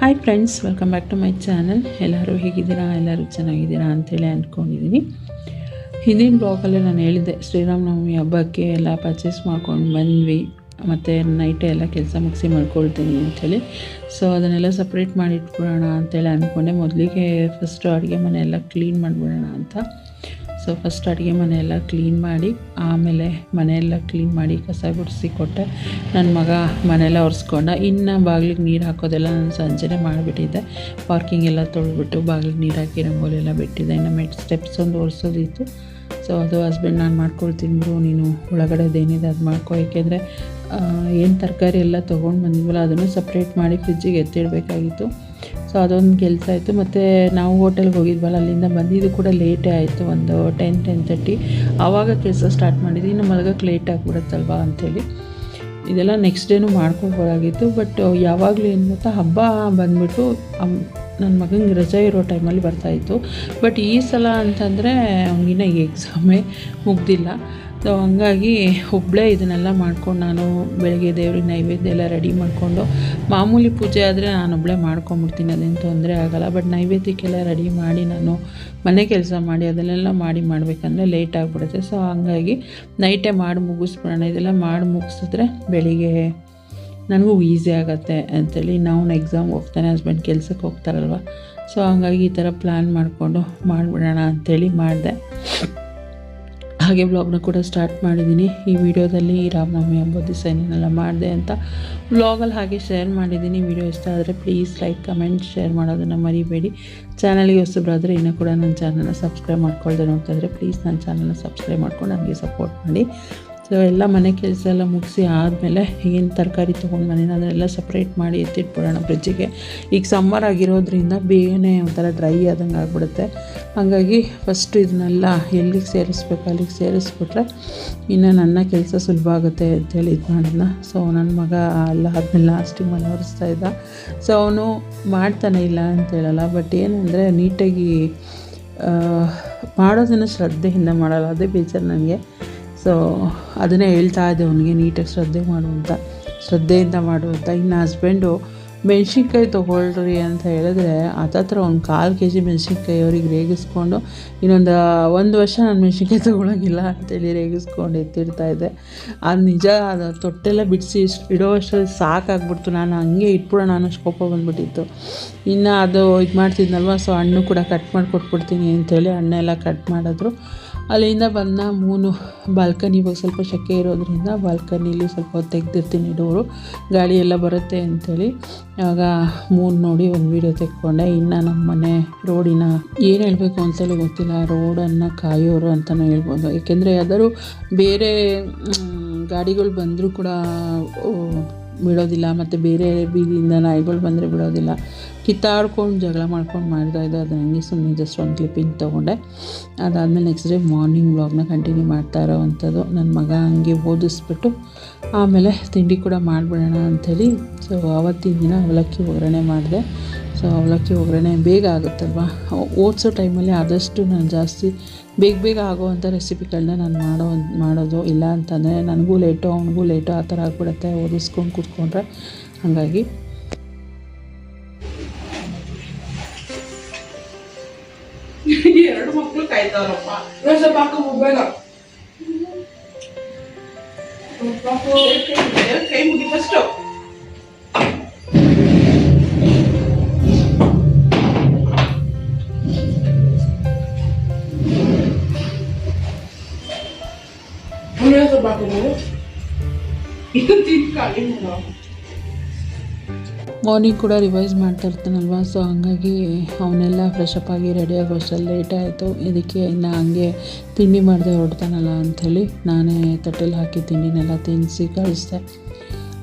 Hi friends, welcome back to my channel. ಎಲ್ಲರೂ ಹೇಗಿದ್ದೀರಾ? ಎಲ್ಲರೂ ಚೆನ್ನಾಗಿದ್ದೀರಾ ಅಂಥೇಳಿ ಅಂದ್ಕೊಂಡಿದ್ದೀನಿ. ಹಿಂದಿನ ಬ್ಲಾಗಲ್ಲಿ ನಾನು ಹೇಳಿದ್ದೆ, ಶ್ರೀರಾಮನವಮಿ ಹಬ್ಬಕ್ಕೆ ಎಲ್ಲ ಪರ್ಚೇಸ್ ಮಾಡ್ಕೊಂಡು ಬಂದ್ವಿ, ಮತ್ತು ನೈಟೇ ಎಲ್ಲ ಕೆಲಸ ಮುಗಿಸಿ ಮಾಡ್ಕೊಳ್ತೀನಿ ಅಂಥೇಳಿ. ಸೊ ಅದನ್ನೆಲ್ಲ ಸಪ್ರೇಟ್ ಮಾಡಿ ಇಟ್ಬಿಡೋಣ ಅಂಥೇಳಿ ಅಂದ್ಕೊಂಡೆ. ಮೊದಲಿಗೆ ಫಸ್ಟು ಅಡುಗೆ ಮನೆ ಎಲ್ಲ ಕ್ಲೀನ್ ಮಾಡಿಬಿಡೋಣ ಅಂತ. ಸೊ ಫಸ್ಟ್ ಅಡುಗೆ ಮನೆಯೆಲ್ಲ ಕ್ಲೀನ್ ಮಾಡಿ, ಆಮೇಲೆ ಮನೆಯೆಲ್ಲ ಕ್ಲೀನ್ ಮಾಡಿ ಕಸ ಗುಡಿಸಿ ಕೊಟ್ಟೆ. ನನ್ನ ಮಗ ಮನೆಯೆಲ್ಲ ಒರೆಸ್ಕೊಂಡ. ಇನ್ನು ಬಾಗಿಲಿಗೆ ನೀರು ಹಾಕೋದೆಲ್ಲ ನಾನು ಸಂಜೆನೇ ಮಾಡಿಬಿಟ್ಟಿದ್ದೆ. ಪಾರ್ಕಿಂಗ್ ಎಲ್ಲ ತೊಳೆದ್ಬಿಟ್ಟು ಬಾಗಿಲಿಗೆ ನೀರು ಹಾಕಿ ರಂಗೋಲಿ ಎಲ್ಲ ಬಿಟ್ಟಿದ್ದೆ. ಇನ್ನು ಸ್ಟೆಪ್ಸ್ ಒಂದು ಒರೆಸೋದಿತ್ತು. ಸೊ ಅದು ಹಸ್ಬೆಂಡ್ ನಾನು ಮಾಡ್ಕೊಳ್ತೀನಿ ಬ್ರೋ, ನೀನು ಒಳಗಡೆದೇನಿದೆ ಅದು ಮಾಡ್ಕೊ. ಏಕೆಂದರೆ ಏನು ತರಕಾರಿ ಎಲ್ಲ ತೊಗೊಂಡು ಬಂದಿದ್ವಲ್ಲ ಅದನ್ನು ಸಪ್ರೇಟ್ ಮಾಡಿ ಫ್ರಿಜ್ಜಿಗೆ ಎತ್ತಿಡಬೇಕಾಗಿತ್ತು. ಸೊ ಅದೊಂದು ಕೆಲಸ ಆಯಿತು. ಮತ್ತು ನಾವು ಹೋಟೆಲ್ಗೆ ಹೋಗಿದ್ವಲ್ಲ, ಅಲ್ಲಿಂದ ಬಂದಿದ್ದು ಕೂಡ ಲೇಟೇ ಆಯಿತು, ಒಂದು 10-10:30 ಆವಾಗ ಕೆಲಸ ಸ್ಟಾರ್ಟ್ ಮಾಡಿದ್ವಿ. ಇನ್ನು ಮಲಗಕ್ಕೆ ಲೇಟ್ ಆಗಿಬಿಡುತ್ತಲ್ವ ಅಂಥೇಳಿ ಇದೆಲ್ಲ ನೆಕ್ಸ್ಟ್ ಡೇನೂ ಮಾಡ್ಕೊಬೋದಾಗಿತ್ತು. ಬಟ್ ಯಾವಾಗಲೂ ಏನು ಗೊತ್ತಾ, ಹಬ್ಬ ಬಂದುಬಿಟ್ಟು ನನ್ನ ಮಗನಿಗೆ ರಜೆ ಇರೋ ಟೈಮಲ್ಲಿ ಬರ್ತಾಯಿತ್ತು. ಬಟ್ ಈ ಸಲ ಅಂತಂದರೆ ಅವನಿಗಿನ್ನ ಎಕ್ಸಾಮೇ ಮುಗ್ದಿಲ್ಲ. ಸೊ ಹಂಗಾಗಿ ಒಬ್ಬಳೇ ಇದನ್ನೆಲ್ಲ ಮಾಡ್ಕೊಂಡು, ನಾನು ಬೆಳಗ್ಗೆ ದೇವ್ರಿಗೆ ನೈವೇದ್ಯ ಎಲ್ಲ ರೆಡಿ ಮಾಡಿಕೊಂಡು, ಮಾಮೂಲಿ ಪೂಜೆ ಆದರೆ ನಾನೊಬ್ಬಳೇ ಮಾಡ್ಕೊಂಬಿಡ್ತೀನಿ, ಅದೇನು ತೊಂದರೆ ಆಗೋಲ್ಲ. ಬಟ್ ನೈವೇದ್ಯಕ್ಕೆಲ್ಲ ರೆಡಿ ಮಾಡಿ ನಾನು ಮನೆ ಕೆಲಸ ಮಾಡಿ ಅದನ್ನೆಲ್ಲ ಮಾಡಬೇಕಂದ್ರೆ ಲೇಟ್ ಆಗಿಬಿಡುತ್ತೆ. ಸೊ ಹಂಗಾಗಿ ನೈಟೇ ಮಾಡಿ ಮುಗಿಸ್ಬಿಡೋಣ, ಇದೆಲ್ಲ ಮಾಡಿ ಮುಗಿಸಿದ್ರೆ ಬೆಳಿಗ್ಗೆ ನನಗೂ ಈಸಿ ಆಗುತ್ತೆ ಅಂಥೇಳಿ. ನಾವು ಎಕ್ಸಾಮ್ಗೆ ಹೋಗ್ತಾನೆ, ಹಸ್ಬೆಂಡ್ ಕೆಲಸಕ್ಕೆ ಹೋಗ್ತಾರಲ್ವ. ಸೊ ಹಂಗಾಗಿ ಈ ಥರ ಪ್ಲ್ಯಾನ್ ಮಾಡಿಕೊಂಡು ಮಾಡಿಬಿಡೋಣ ಅಂಥೇಳಿ ಮಾಡಿದೆ. ಹಾಗೆ ವ್ಲಾಗ್ನ ಕೂಡ ಸ್ಟಾರ್ಟ್ ಮಾಡಿದ್ದೀನಿ. ಈ ವಿಡಿಯೋದಲ್ಲಿ ರಾಮನವಮಿ ಹಬ್ಬದ ದಿವಸ ಏನೇನೆಲ್ಲ ಮಾಡಿದೆ ಅಂತ ವ್ಲಾಗಲ್ಲಿ ಹಾಗೆ ಶೇರ್ ಮಾಡಿದ್ದೀನಿ. ವಿಡಿಯೋ ಇಷ್ಟ ಆದರೆ ಪ್ಲೀಸ್ ಲೈಕ್, ಕಮೆಂಟ್, ಶೇರ್ ಮಾಡೋದನ್ನು ಮರಿಬೇಡಿ. ಚಾನಲ್ಗೆ ಹೊಸಬರಾದರೆ ಇನ್ನೂ ಕೂಡ ನನ್ನ ಚಾನಲ್ನ ಸಬ್ಸ್ಕ್ರೈಬ್ ಮಾಡ್ಕೊಳ್ದೆ ನೋಡ್ತಾ ಇದ್ದರೆ ಪ್ಲೀಸ್ ನನ್ನ ಚಾನಲ್ನ ಸಬ್ಸ್ಕ್ರೈಬ್ ಮಾಡ್ಕೊಂಡು ನನಗೆ ಸಪೋರ್ಟ್ ಮಾಡಿ. ಸೊ ಎಲ್ಲ ಮನೆ ಕೆಲಸ ಎಲ್ಲ ಮುಗಿಸಿ ಆದಮೇಲೆ ಏನು ತರಕಾರಿ ತೊಗೊಂಡು ಬಂದಿನಿ ಅದನ್ನೆಲ್ಲ ಸಪ್ರೇಟ್ ಮಾಡಿ ಎತ್ತಿಟ್ಬಿಡೋಣ ಫ್ರಿಜ್ಜಿಗೆ. ಈಗ ಸಮ್ಮರ್ ಆಗಿರೋದ್ರಿಂದ ಬೇಗನೆ ಒಂಥರ ಡ್ರೈ ಆದಂಗೆ ಆಗಿಬಿಡುತ್ತೆ. ಹಾಗಾಗಿ ಫಸ್ಟು ಇದನ್ನೆಲ್ಲ ಎಲ್ಲಿಗೆ ಸೇರಿಸ್ಬೇಕು ಅಲ್ಲಿಗೆ ಸೇರಿಸ್ಬಿಟ್ರೆ ಇನ್ನು ನನ್ನ ಕೆಲಸ ಸುಲಭ ಆಗುತ್ತೆ ಅಂತೇಳಿ ಇದು ಮಾಡಿದ್ನ. ಸೊ ನನ್ನ ಮಗ ಎಲ್ಲ ಆದಮೇಲೆ ಲಾಸ್ಟಿಗೆ ಮನೆ ಒರೆಸ್ತಾ ಇದ್ದ. ಸೊ ಅವನು ಮಾಡ್ತಾನೆ ಇಲ್ಲ ಅಂತ ಹೇಳಲ್ಲ, ಬಟ್ ಏನಂದರೆ ನೀಟಾಗಿ ಮಾಡೋದನ್ನು ಶ್ರದ್ಧೆಯಿಂದ ಮಾಡಲ್ಲ, ಅದೇ ಬೇಜಾರು ನನಗೆ. ಸೊ ಅದನ್ನೇ ಹೇಳ್ತಾ ಇದ್ದೆ ಅವನಿಗೆ, ನೀಟಾಗಿ ಶ್ರದ್ಧೆಯಿಂದ ಮಾಡುವಂಥ. ಇನ್ನು ಹಸ್ಬೆಂಡು ಮೆಣ್ಸಿನ್ಕಾಯಿ ತೊಗೊಳ್ರಿ ಅಂತ ಹೇಳಿದ್ರೆ ಹತ್ತತ್ರ ಒಂದು 1/4 kg ಮೆಣ್ಸಿನ್ಕಾಯಿ ಅವ್ರಿಗೆ ರೇಗಿಸ್ಕೊಂಡು, ಒಂದು ವರ್ಷ ನಾನು ಮೆಣ್ಸಿನ್ಕಾಯಿ ತೊಗೊಳಂಗಿಲ್ಲ ಅಂತೇಳಿ ರೇಗಿಸ್ಕೊಂಡು ಎತ್ತಿಡ್ತಾಯಿದ್ದೆ. ಅದು ನಿಜ, ಅದು ತೊಟ್ಟೆಲ್ಲ ಬಿಡಿಸಿ ಇಡೋ ಅಷ್ಟರಲ್ಲಿ ಸಾಕಾಗ್ಬಿಡ್ತು. ನಾನು ಹಂಗೆ ಇಟ್ಬಿಡೋಣ ಅನ್ನೋಷ್ಟು ಕೋಪ ಬಂದುಬಿಟ್ಟಿತ್ತು. ಇನ್ನು ಅದು ಇದು ಮಾಡ್ತಿದ್ನಲ್ವ, ಸೊ ಹಣ್ಣು ಕೂಡ ಕಟ್ ಮಾಡಿ ಕೊಟ್ಬಿಡ್ತೀನಿ ಅಂಥೇಳಿ ಹಣ್ಣೆಲ್ಲ ಕಟ್ ಮಾಡಿದ್ರು. ಅಲ್ಲಿಂದ ಬಂದ ಮೂನು ಬಾಲ್ಕನಿ, ಇವಾಗ ಸ್ವಲ್ಪ ಸೆಕೆ ಇರೋದ್ರಿಂದ ಬಾಲ್ಕನಿಲಿ ಸ್ವಲ್ಪ ಹೊತ್ತು ತೆಗ್ದಿರ್ತೀನಿ ಡೋರು, ಗಾಳಿ ಎಲ್ಲ ಬರುತ್ತೆ ಅಂಥೇಳಿ. ಆಗ ಮೂನು ನೋಡಿ ಒಂದು ವೀಡಿಯೋ ತೆಕ್ಕೊಂಡೆ. ಇನ್ನು ನಮ್ಮ ಮನೆ ರೋಡಿನ ಏನು ಹೇಳಬೇಕು ಅಂತೇಳಿ ಗೊತ್ತಿಲ್ಲ, ರೋಡನ್ನು ಕಾಯೋರು ಅಂತಲೇ ಹೇಳ್ಬೋದು. ಏಕೆಂದರೆ ಯಾವ್ದಾದ್ರು ಬೇರೆ ಗಾಡಿಗಳು ಬಂದರೂ ಕೂಡ ಬಿಡೋದಿಲ್ಲ, ಮತ್ತು ಬೇರೆ ಬೀದಿಯಿಂದ ನಾಯಿಗಳು ಬಂದರೆ ಬಿಡೋದಿಲ್ಲ. ಕಿತ್ತಾಡ್ಕೊಂಡು ಜಗಳ ಮಾಡ್ಕೊಂಡು ಮಾಡ್ತಾಯಿದ್ದು. ಅದು ನನಗೆ ಸುಮ್ಮನೆ ಜಸ್ಟ್ ಒಂದು ಕ್ಲಿಪ್ಪಿಂಗ್ ತೊಗೊಂಡೆ. ಅದಾದಮೇಲೆ ನೆಕ್ಸ್ಟ್ ಡೇ ಮಾರ್ನಿಂಗ್ ವ್ಲಾಗ್ನ ಕಂಟಿನ್ಯೂ ಮಾಡ್ತಾ ಇರೋವಂಥದ್ದು. ನನ್ನ ಮಗ ಹಂಗೆ ಓದಿಸ್ಬಿಟ್ಟು ಆಮೇಲೆ ತಿಂಡಿ ಕೂಡ ಮಾಡಿಬಿಡೋಣ ಅಂಥೇಳಿ. ಸೊ ಆವತ್ತಿನ ದಿನ ಅವಲಕ್ಕಿ ಒಗ್ಗರಣೆ ಮಾಡಿದೆ. ಸೊ ಅವಲಕ್ಕಿ ಒಗ್ಗರಣೆ ಬೇಗ ಆಗುತ್ತಲ್ವ, ಓದಿಸೋ ಟೈಮಲ್ಲಿ ಆದಷ್ಟು ನಾನು ಜಾಸ್ತಿ ಬೇಗ ಆಗೋವಂಥ ರೆಸಿಪಿಗಳನ್ನ ನಾನು ಮಾಡೋದು. ಇಲ್ಲ ಅಂತಂದರೆ ನನಗೂ ಲೇಟು ಅವನಿಗೂ ಲೇಟು ಆ ಥರ ಆಗಿಬಿಡುತ್ತೆ ಓದಿಸ್ಕೊಂಡು ಕೂತ್ಕೊಂಡ್ರೆ. ಹಾಗಾಗಿ ಎರಡು ಮಕ್ಕಳು ಕಾಯ್ತಾರಪ್ಪ. ಸ್ವಲ್ಪ ಬೇಗ ಕೈ ಮುಗಿ ಫಸ್ಟು. ಮಾರ್ನಿಂಗ್ ಕೂಡ ರಿವೈಸ್ ಮಾಡ್ತಾ ಇರ್ತಾನಲ್ವ. ಸೊ ಹಂಗಾಗಿ ಅವನ್ನೆಲ್ಲ ಫ್ರೆಶಪ್ ಆಗಿ ರೆಡಿ ಆಗೋ ಅಷ್ಟರಲ್ಲಿ ಲೇಟ್ ಆಯಿತು. ಇದಕ್ಕೆ ಇನ್ನು ಹಂಗೆ ತಿಂಡಿ ಮಾಡದೆ ಹೊರಡ್ತಾನಲ್ಲ ಅಂಥೇಳಿ ನಾನೇ ತಟ್ಟೆಲಿ ಹಾಕಿ ತಿಂಡಿನೆಲ್ಲ ತಿನ್ನಿಸಿ ಕಳಿಸ್ದೆ.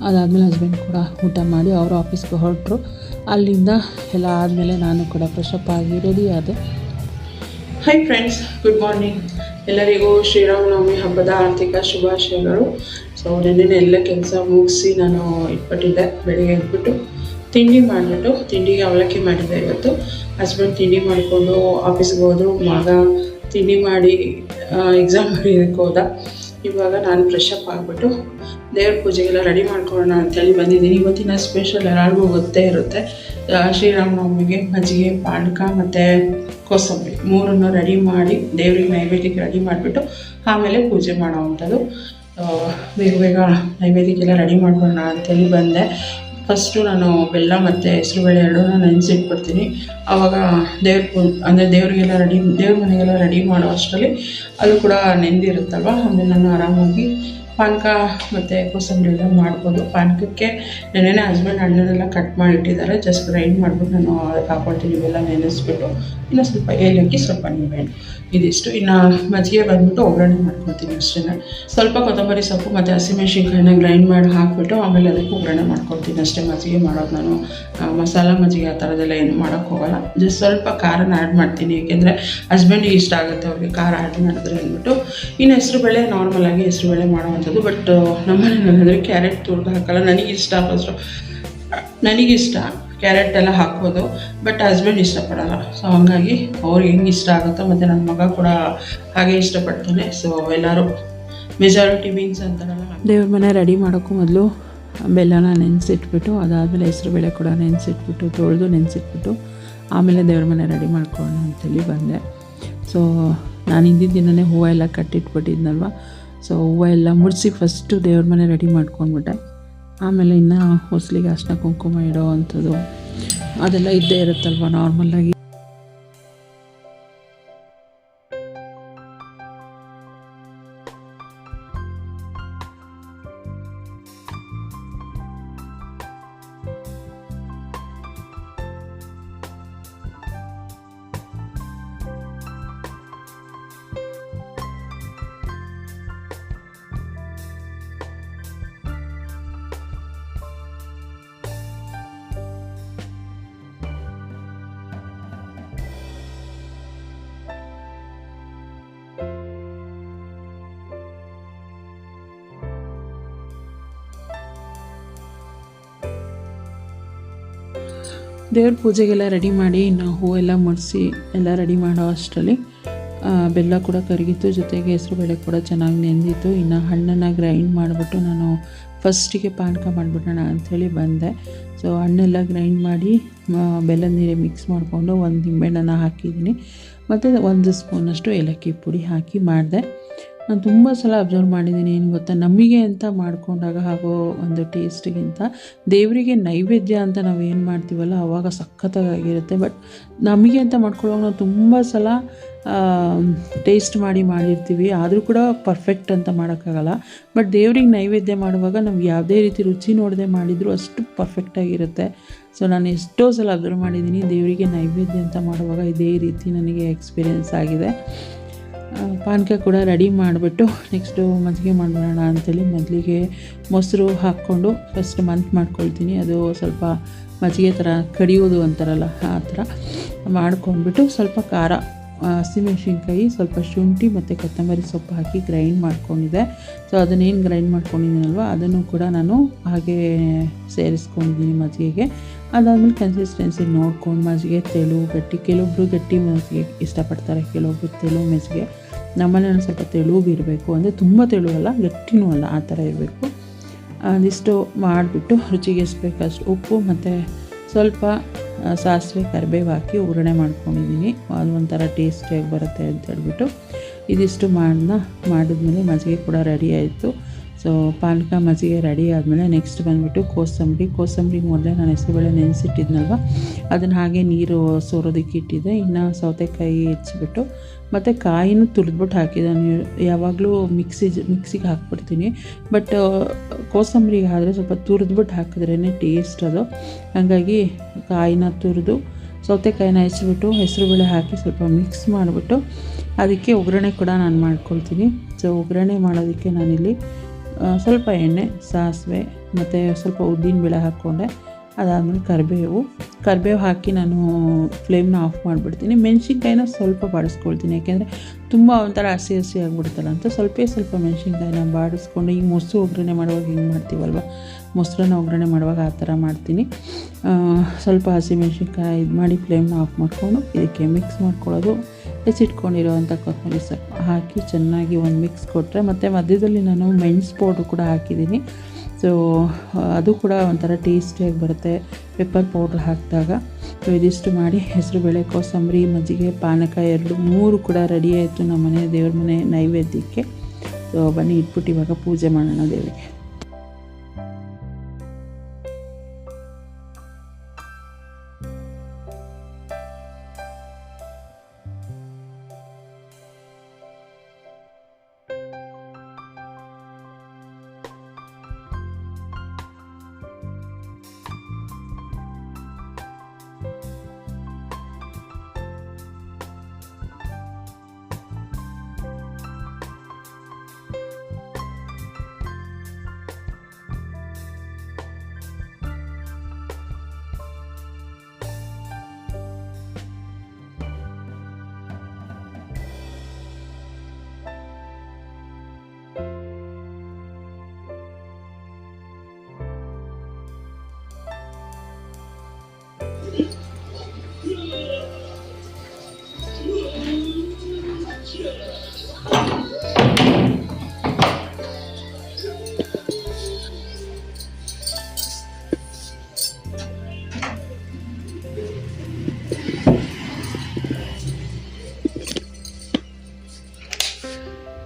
ಅದಾದಮೇಲೆ ಹಸ್ಬೆಂಡ್ ಕೂಡ ಊಟ ಮಾಡಿ ಅವರು ಆಫೀಸ್ಗೆ ಹೊರಟರು. ಅಲ್ಲಿಂದ ಎಲ್ಲ ಆದಮೇಲೆ ನಾನು ಕೂಡ ಫ್ರೆಶಪ್ ಆಗಿ ರೆಡಿ ಆದೆ. Hi friends, good morning. ಎಲ್ಲರಿಗೂ ಶ್ರೀರಾಮನವಮಿ ಹಬ್ಬದ ಆರ್ಥಿಕ ಶುಭಾಶಯಗಳು. ಸೊ ನೆನ್ನೆ ಎಲ್ಲ ಕೆಲಸ ಮುಗಿಸಿ ನಾನು ಇಟ್ಬಿಟ್ಟಿದ್ದೆ. ಬೆಳಿಗ್ಗೆ ಎದ್ಬಿಟ್ಟು ತಿಂಡಿ ಮಾಡಿಬಿಟ್ಟು, ತಿಂಡಿಗೆ ಅವಲಕ್ಕಿ ಮಾಡಿದ್ದೆ ಇವತ್ತು. ಹಸ್ಬೆಂಡ್ ತಿಂಡಿ ಮಾಡಿಕೊಂಡು ಆಫೀಸ್ಗೆ ಹೋದರು, ಮಗ ತಿಂಡಿ ಮಾಡಿ ಎಕ್ಸಾಮ್ ಬರೆಯೋಕ್ಕೆ ಹೋದ. ಇವಾಗ ನಾನು ಫ್ರೆಶಪ್ ಆಗಿಬಿಟ್ಟು ದೇವ್ರ ಪೂಜೆಗೆಲ್ಲ ರೆಡಿ ಮಾಡ್ಕೊಳ್ಳೋಣ ಅಂತೇಳಿ ಬಂದಿದ್ದೀನಿ. ಇವತ್ತಿನ ಸ್ಪೆಷಲ್ ಎಲ್ಲರಿಗೂ ಗೊತ್ತೇ ಇರುತ್ತೆ, ಶ್ರೀರಾಮನವಮಿಗೆ ಮಜ್ಜಿಗೆ, ಪಾನಕ ಮತ್ತು ಕೋಸಂಬರಿ ಮೂರನ್ನು ರೆಡಿ ಮಾಡಿ ದೇವ್ರಿಗೆ ನೈವೇದ್ಯಕ್ಕೆ ರೆಡಿ ಮಾಡಿಬಿಟ್ಟು ಆಮೇಲೆ ಪೂಜೆ ಮಾಡೋವಂಥದ್ದು. ಬೇಗ ಬೇಗ ನೈವೇದ್ಯಕ್ಕೆಲ್ಲ ರೆಡಿ ಮಾಡ್ಕೊಳ್ಳೋಣ ಅಂತೇಳಿ ಬಂದೆ. ಫಸ್ಟು ನಾನು ಬೆಲ್ಲ ಮತ್ತು ಹೆಸರುಬೇಳೆ ಎರಡನ್ನೂ ನೆನೆಸಿಟ್ಬಿಡ್ತೀನಿ. ಆವಾಗ ದೇವರಿಗೆಲ್ಲ ದೇವ್ರ ಮನೆಗೆಲ್ಲ ರೆಡಿ ಮಾಡೋ ಅಷ್ಟರಲ್ಲಿ ಅದು ಕೂಡ ನೆಂದಿರುತ್ತಲ್ವ. ಆಮೇಲೆ ನಾನು ಆರಾಮಾಗಿ ಪಾನಕ ಮತ್ತು ಕೋಸಂಬರಿ ಎಲ್ಲ ಮಾಡ್ಬೋದು. ಪಾನಕಕ್ಕೆ ನೆನ್ನೆ ಹಸ್ಬೆಂಡ್ ಹಣ್ಣನ್ನೆಲ್ಲ ಕಟ್ ಮಾಡಿಟ್ಟಿದ್ದಾರೆ, ಜಸ್ಟ್ ಗ್ರೈಂಡ್ ಮಾಡಿಬಿಟ್ಟು ನಾನು ಅದಕ್ಕೆ ಹಾಕ್ಕೊಳ್ತೀನಿ. ಇವೆಲ್ಲ ನೆನೆಸ್ಬಿಟ್ಟು ಇನ್ನು ಸ್ವಲ್ಪ ಏಲಕ್ಕಿ, ಸ್ವಲ್ಪ ನಿಂಬೆಹಣ್ಣು, ಇದಿಷ್ಟು. ಇನ್ನು ಮಜ್ಜಿಗೆ ಬಂದುಬಿಟ್ಟು ಒಗ್ಗರಣೆ ಮಾಡ್ಕೊಳ್ತೀನಿ ಅಷ್ಟೇ. ಸ್ವಲ್ಪ ಕೊತ್ತಂಬರಿ ಸೊಪ್ಪು ಮತ್ತು ಹಸಿಮೆಣ್ಸಿನ್ಕಾಯಿನ ಗ್ರೈಂಡ್ ಮಾಡಿ ಹಾಕಿಬಿಟ್ಟು ಆಮೇಲೆ ಅದಕ್ಕೆ ಒಗ್ಗರಣೆ ಮಾಡ್ಕೊಳ್ತೀನಿ ಅಷ್ಟೇ. ಮಜ್ಜಿಗೆ ಮಾಡೋದು ನಾನು ಮಸಾಲ ಮಜ್ಜಿಗೆ ಆ ಥರದ್ದೆಲ್ಲ ಏನು ಮಾಡೋಕ್ಕೆ ಹೋಗೋಲ್ಲ. ಜಸ್ಟ್ ಸ್ವಲ್ಪ ಖಾರನ ಆ್ಯಡ್ ಮಾಡ್ತೀನಿ, ಏಕೆಂದರೆ ಹಸ್ಬೆಂಡಿಗೆ ಇಷ್ಟ ಆಗುತ್ತೆ ಅವ್ರಿಗೆ ಖಾರ ಆ್ಯಡ್ ಮಾಡಿದ್ರೆ ಅಂದ್ಬಿಟ್ಟು. ಇನ್ನು ಹೆಸರುಬೇಳೆ ನಾರ್ಮಲಾಗಿ ಹೆಸರುಬೇಳೆ ಮಾಡೋವಂಥದ್ದು. ಬಟ್ ನಮ್ಮನೆ ನನಂದರೆ ಕ್ಯಾರೆಟ್ ತುರಿದು ಹಾಕಲ್ಲ. ನನಗಿಷ್ಟ, ಫಸ್ಟು ನನಗಿಷ್ಟ ಕ್ಯಾರೆಟ್ ಎಲ್ಲ ಹಾಕ್ಬೋದು, ಬಟ್ ಹಸ್ಬೆಂಡ್ ಇಷ್ಟಪಡೋಲ್ಲ. ಸೊ ಹಾಗಾಗಿ ಅವ್ರಿಗೆ ಹೆಂಗೆ ಇಷ್ಟ ಆಗುತ್ತೋ, ಮತ್ತು ನನ್ನ ಮಗ ಕೂಡ ಹಾಗೆ ಇಷ್ಟಪಡ್ತಾನೆ. ಸೊ ಎಲ್ಲರೂ ಮೆಜಾರಿಟಿ ಬೀನ್ಸ್ ಅಂತಾರಲ್ಲ. ದೇವ್ರ ಮನೆ ರೆಡಿ ಮಾಡೋಕ್ಕೂ ಮೊದಲು ಬೆಲ್ಲನ ನೆನೆಸಿಟ್ಬಿಟ್ಟು, ಅದಾದಮೇಲೆ ಹೆಸರುಬೇಳೆ ಕೂಡ ನೆನೆಸಿಟ್ಬಿಟ್ಟು, ತೊಳೆದು ನೆನೆಸಿಟ್ಬಿಟ್ಟು ಆಮೇಲೆ ದೇವ್ರ ಮನೆ ರೆಡಿ ಮಾಡ್ಕೊಳ್ಳೋಣ ಅಂತೇಳಿ ಬಂದೆ. ಸೊ ನಾನು ಹಿಂದಿನ ದಿನವೇ ಹೂವು ಎಲ್ಲ ಕಟ್ಟಿಟ್ಬಿಟ್ಟಿದ್ನಲ್ವ. ಸೊ ಹೂವು ಎಲ್ಲ ಮುಡಿಸಿ ಫಸ್ಟು ದೇವ್ರ ಮನೆ ರೆಡಿ ಮಾಡ್ಕೊಂಡ್ಬಿಟ್ಟೆ. ಆಮೇಲೆ ಇನ್ನು ಹೊಸಲಿಗೆ ಅರ್ಶಿನ ಕುಂಕುಮ ಇಡೋ ಅಂಥದ್ದು ಅದೆಲ್ಲ ಇದ್ದೇ ಇರುತ್ತಲ್ವ ನಾರ್ಮಲ್ಲಾಗಿ. ದೇವ್ರ ಪೂಜೆಗೆಲ್ಲ ರೆಡಿ ಮಾಡಿ ಇನ್ನು ಹೂವೆಲ್ಲ ಮುಡಿಸಿ ಎಲ್ಲ ರೆಡಿ ಮಾಡೋ ಅಷ್ಟರಲ್ಲಿ ಬೆಲ್ಲ ಕೂಡ ಕರಗಿತ್ತು, ಜೊತೆಗೆ ಹೆಸರುಬೇಳೆ ಕೂಡ ಚೆನ್ನಾಗಿ ನೆಂದಿತ್ತು. ಇನ್ನು ಹಣ್ಣನ್ನು ಗ್ರೈಂಡ್ ಮಾಡಿಬಿಟ್ಟು ನಾನು ಫಸ್ಟಿಗೆ ಪಾನಕ ಮಾಡಿಬಿಡೋಣ ಅಂಥೇಳಿ ಬಂದೆ. ಸೊ ಹಣ್ಣೆಲ್ಲ ಗ್ರೈಂಡ್ ಮಾಡಿ ಬೆಲ್ಲದ ನೀರಿಗೆ ಮಿಕ್ಸ್ ಮಾಡಿಕೊಂಡು ಒಂದು ನಿಂಬೆಹಣ್ಣನ್ನು ಹಾಕಿದ್ದೀನಿ, ಮತ್ತು 1 ಸ್ಪೂನಷ್ಟು ಏಲಕ್ಕಿ ಪುಡಿ ಹಾಕಿ ಮಾಡಿದೆ. ನಾನು ತುಂಬ ಸಲ ಅಬ್ಸರ್ವ್ ಮಾಡಿದ್ದೀನಿ, ಏನು ಗೊತ್ತಾ, ನಮಗೆ ಅಂತ ಮಾಡಿಕೊಂಡಾಗ ಆಗೋ ಒಂದು ಟೇಸ್ಟಿಗಿಂತ ದೇವರಿಗೆ ನೈವೇದ್ಯ ಅಂತ ನಾವು ಏನು ಮಾಡ್ತೀವಲ್ಲ ಆವಾಗ ಸಖತ್ತಾಗಿರುತ್ತೆ. ಬಟ್ ನಮಗೆ ಅಂತ ಮಾಡ್ಕೊಳ್ಳೋವಾಗ ನಾವು ತುಂಬ ಸಲ ಟೇಸ್ಟ್ ಮಾಡಿರ್ತೀವಿ, ಆದರೂ ಕೂಡ ಪರ್ಫೆಕ್ಟ್ ಅಂತ ಮಾಡೋಕ್ಕಾಗಲ್ಲ. ಬಟ್ ದೇವ್ರಿಗೆ ನೈವೇದ್ಯ ಮಾಡುವಾಗ ನಾವು ಯಾವುದೇ ರೀತಿ ರುಚಿ ನೋಡದೆ ಮಾಡಿದರೂ ಅಷ್ಟು ಪರ್ಫೆಕ್ಟಾಗಿರುತ್ತೆ. ಸೊ ನಾನು ಎಷ್ಟೋ ಸಲ ಅಬ್ಸರ್ವ್ ಮಾಡಿದ್ದೀನಿ, ದೇವರಿಗೆ ನೈವೇದ್ಯ ಅಂತ ಮಾಡುವಾಗ ಇದೇ ರೀತಿ ನನಗೆ ಎಕ್ಸ್ಪೀರಿಯೆನ್ಸ್ ಆಗಿದೆ. ಪಾನಕ ಕೂಡ ರೆಡಿ ಮಾಡಿಬಿಟ್ಟು ನೆಕ್ಸ್ಟು ಮಜ್ಜಿಗೆ ಮಾಡೋಣ ಅಂಥೇಳಿ ಮೊದಲಿಗೆ ಮೊಸರು ಹಾಕ್ಕೊಂಡು ಫಸ್ಟ್ ಮಾಡ್ಕೊಳ್ತೀನಿ. ಅದು ಸ್ವಲ್ಪ ಮಜ್ಜಿಗೆ ಥರ ಕಡಿಯೋದು ಅಂತಾರಲ್ಲ ಆ ಥರ ಮಾಡ್ಕೊಂಡ್ಬಿಟ್ಟು ಸ್ವಲ್ಪ ಖಾರ, ಹಸಿಮೆಣ್ಸಿನ್ಕಾಯಿ, ಸ್ವಲ್ಪ ಶುಂಠಿ ಮತ್ತು ಕೊತ್ತಂಬರಿ ಸೊಪ್ಪು ಹಾಕಿ ಗ್ರೈಂಡ್ ಮಾಡ್ಕೊಂಡಿದ್ದೆ. ಸೊ ಅದನ್ನೇನು ಗ್ರೈಂಡ್ ಮಾಡ್ಕೊಂಡಿದ್ದೀನಲ್ವ ಅದನ್ನು ಕೂಡ ನಾನು ಹಾಗೆ ಸೇರಿಸ್ಕೊಂಡಿದ್ದೀನಿ ಮಜ್ಜಿಗೆಗೆ. ಅದಾದಮೇಲೆ ಕನ್ಸಿಸ್ಟೆನ್ಸಿ ನೋಡ್ಕೊಂಡು ಮಜ್ಜಿಗೆ ತೆಳು ಗಟ್ಟಿ, ಕೆಲವೊಬ್ಬರು ಗಟ್ಟಿ ಮಜ್ಜಿಗೆ ಇಷ್ಟಪಡ್ತಾರೆ, ಕೆಲವೊಬ್ಬರು ತೆಳು ಮಜ್ಜಿಗೆ. ನಮ್ಮನೇಲಿ ಸ್ವಲ್ಪ ತೆಳುವು ಇರಬೇಕು, ಅಂದರೆ ತುಂಬ ತೆಳು ಅಲ್ಲ ಗಟ್ಟಿನೂ ಅಲ್ಲ, ಆ ಥರ ಇರಬೇಕು. ಅದಿಷ್ಟು ಮಾಡಿಬಿಟ್ಟು ರುಚಿಗೆ ಎಷ್ಟು ಬೇಕಷ್ಟು ಉಪ್ಪು ಮತ್ತು ಸ್ವಲ್ಪ ಸಾಸಿವೆ ಕರಿಬೇವು ಹಾಕಿ ಒಗ್ಗರಣೆ ಮಾಡ್ಕೊಂಡಿದ್ದೀನಿ. ಅದು ಒಂಥರ ಟೇಸ್ಟಿಯಾಗಿ ಬರುತ್ತೆ ಅಂತ ಹೇಳ್ಬಿಟ್ಟು ಇದಿಷ್ಟು ಮಾಡಿದ್ಮೇಲೆ ಮಜ್ಜಿಗೆ ಕೂಡ ರೆಡಿ ಆಯಿತು. ಸೊ ಪಾನಕ ಮಜ್ಜಿಗೆ ರೆಡಿ ಆದಮೇಲೆ ನೆಕ್ಸ್ಟ್ ಬಂದುಬಿಟ್ಟು ಕೋಸಂಬರಿ ಮೊದಲೇ ನಾನು ಹೆಸರುಬೇಳೆ ನೆನೆಸಿಟ್ಟಿದ್ನಲ್ವ ಅದನ್ನು ಹಾಗೆ ನೀರು ಸೋರೋದಕ್ಕೆ ಇಟ್ಟಿದ್ದೆ. ಇನ್ನು ಸೌತೆಕಾಯಿ ಹೆಚ್ಚಿಬಿಟ್ಟು ಮತ್ತು ಕಾಯಿನೂ ತುರಿದ್ಬಿಟ್ಟು ಹಾಕಿದೆ. ನಾನು ಯಾವಾಗಲೂ ಮಿಕ್ಸಿಗೆ ಹಾಕ್ಬಿಡ್ತೀನಿ, ಬಟ್ ಕೋಸಂಬರಿಗೆ ಆದರೆ ಸ್ವಲ್ಪ ತುರಿದ್ಬಿಟ್ಟು ಹಾಕಿದ್ರೇ ಟೇಸ್ಟ್ ಅದು. ಹಾಗಾಗಿ ಕಾಯಿನ ತುರಿದು ಸೌತೆಕಾಯಿನ ಹೆಚ್ಚಿಬಿಟ್ಟು ಹೆಸರುಬೇಳೆ ಹಾಕಿ ಸ್ವಲ್ಪ ಮಿಕ್ಸ್ ಮಾಡಿಬಿಟ್ಟು ಅದಕ್ಕೆ ಒಗ್ಗರಣೆ ಕೂಡ ನಾನು ಮಾಡ್ಕೊಳ್ತೀನಿ. ಸೊ ಒಗ್ಗರಣೆ ಮಾಡೋದಕ್ಕೆ ನಾನಿಲ್ಲಿ ಸ್ವಲ್ಪ ಎಣ್ಣೆ, ಸಾಸಿವೆ ಮತ್ತು ಸ್ವಲ್ಪ ಉದ್ದಿನಬೇಳೆ ಹಾಕ್ಕೊಂಡೆ. ಅದಾದಮೇಲೆ ಕರಿಬೇವು ಹಾಕಿ ನಾನು ಫ್ಲೇಮ್ನ ಆಫ್ ಮಾಡಿಬಿಡ್ತೀನಿ. ಮೆಣಸಿನ್ಕಾಯಿನ ಸ್ವಲ್ಪ ಬಾಡಿಸ್ಕೊಳ್ತೀನಿ, ಯಾಕೆಂದರೆ ತುಂಬ ಒಂಥರ ಹಸಿ ಆಗಿಬಿಡ್ತಲ್ಲ ಅಂತ ಸ್ವಲ್ಪ ಮೆಣಸಿನ್ಕಾಯಿನ ಬಾಡಿಸ್ಕೊಂಡು, ಈಗ ಮೊಸರು ಒಗ್ಗರಣೆ ಮಾಡುವಾಗ ಹಿಂಗೆ ಮಾಡ್ತೀವಲ್ವ, ಮೊಸರನ್ನ ಒಗ್ಗರಣೆ ಮಾಡುವಾಗ ಆ ಥರ ಮಾಡ್ತೀನಿ. ಸ್ವಲ್ಪ ಹಸಿಮೆಣ್ಸಿನ್ಕಾಯಿ ಇದು ಮಾಡಿ ಫ್ಲೇಮ್ನ ಆಫ್ ಮಾಡಿಕೊಂಡು ಇದಕ್ಕೆ ಮಿಕ್ಸ್ ಮಾಡ್ಕೊಳ್ಳೋದು. ಹೆಚ್ಚಿಟ್ಕೊಂಡಿರೋವಂಥ ಕೊತ್ತಂಬರಿ ಸೊಪ್ಪು ಹಾಕಿ ಚೆನ್ನಾಗಿ ಒಂದು ಮಿಕ್ಸ್ ಕೊಟ್ಟರೆ, ಮತ್ತು ಮಧ್ಯದಲ್ಲಿ ನಾನು ಮೆಣಸು ಪೌಡ್ರು ಕೂಡ ಹಾಕಿದ್ದೀನಿ. ಸೊ ಅದು ಕೂಡ ಒಂಥರ ಟೇಸ್ಟಿಯಾಗಿ ಬರುತ್ತೆ ಪೆಪ್ಪರ್ ಪೌಡ್ರ್ ಹಾಕಿದಾಗ. ಸೊ ಇದಿಷ್ಟು ಮಾಡಿ ಹೆಸರುಬೇಳೆ, ಕೋಸಂಬರಿ, ಮಜ್ಜಿಗೆ, ಪಾನಕ 2-3 ಕೂಡ ರೆಡಿ ಆಯಿತು ನಮ್ಮ ಮನೆ ದೇವ್ರ ಮನೆ ನೈವೇದ್ಯಕ್ಕೆ. ಸೊ ಬನ್ನಿ ಇಟ್ಬಿಟ್ಟು ಇವಾಗ ಪೂಜೆ ಮಾಡೋಣ ದೇವರಿಗೆ.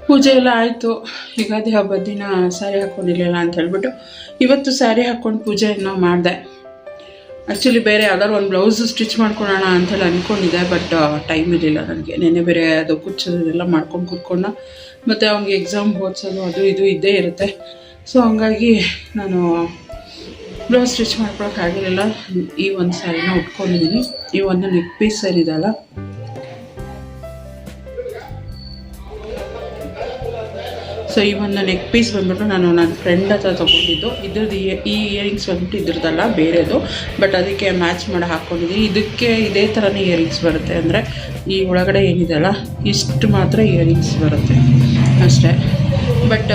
ಪೂಜೆ ಎಲ್ಲ ಆಯಿತು. ಯುಗಾದಿ ಹಬ್ಬದ ದಿನ ಸ್ಯಾರಿ ಹಾಕ್ಕೊಂಡಿರಲಿಲ್ಲ ಅಂತ ಹೇಳ್ಬಿಟ್ಟು ಇವತ್ತು ಸ್ಯಾರಿ ಹಾಕ್ಕೊಂಡು ಪೂಜೆಯನ್ನು ಮಾಡಿದೆ. ಆ್ಯಕ್ಚುಲಿ ಬೇರೆ ಯಾವ್ದಾದ್ರು ಒಂದು ಬ್ಲೌಸು ಸ್ಟಿಚ್ ಮಾಡ್ಕೊಳ್ಳೋಣ ಅಂತೇಳಿ ಅಂದ್ಕೊಂಡಿದ್ದೆ, ಬಟ್ ಟೈಮ್ ಇರಲಿಲ್ಲ ನನಗೆ. ನೆನ್ನೆ ಬೇರೆ ಅದು ಕುಚ್ಚೋದೆಲ್ಲ ಮಾಡ್ಕೊಂಡು ಕೂತ್ಕೊಂಡು ಮತ್ತು ಅವ್ನಿಗೆ ಎಕ್ಸಾಮ್ ಓದಿಸೋದು ಅದು ಇದು ಇದ್ದೇ ಇರುತ್ತೆ. ಸೊ ಹಂಗಾಗಿ ನಾನು ಬ್ಲೌಸ್ ಸ್ಟಿಚ್ ಮಾಡ್ಕೊಳಕ್ಕಾಗಿರಲಿಲ್ಲ. ಈ ಒಂದು ಸ್ಯಾರಿನ ಉಟ್ಕೊಂಡಿದ್ದೀನಿ. ಈ ಒಂದು ನೆಕ್ ಪೀಸ್ ಸ್ಯಾರಿ ಇದಲ್ಲ, ಸೊ ಈ ಒಂದು ನೆಕ್ ಪೀಸ್ ಬಂದ್ಬಿಟ್ಟು ನಾನು ನನ್ನ ಫ್ರೆಂಡ್ ಹತ್ರ ತೊಗೊಂಡಿದ್ದು. ಇದ್ರದ್ದು ಈ ಇಯರಿಂಗ್ಸ್ ಬಂದ್ಬಿಟ್ಟು ಇದ್ರದ್ದಲ್ಲ, ಬೇರೆದು, ಬಟ್ ಅದಕ್ಕೆ ಮ್ಯಾಚ್ ಮಾಡಿ ಹಾಕ್ಕೊಂಡಿದ್ದೀನಿ. ಇದಕ್ಕೆ ಇದೇ ಥರನೇ ಇಯರಿಂಗ್ಸ್ ಬರುತ್ತೆ, ಅಂದರೆ ಈ ಒಳಗಡೆ ಏನಿದೆಯಲ್ಲ ಇಷ್ಟು ಮಾತ್ರ ಇಯರಿಂಗ್ಸ್ ಬರುತ್ತೆ ಅಷ್ಟೇ. ಬಟ್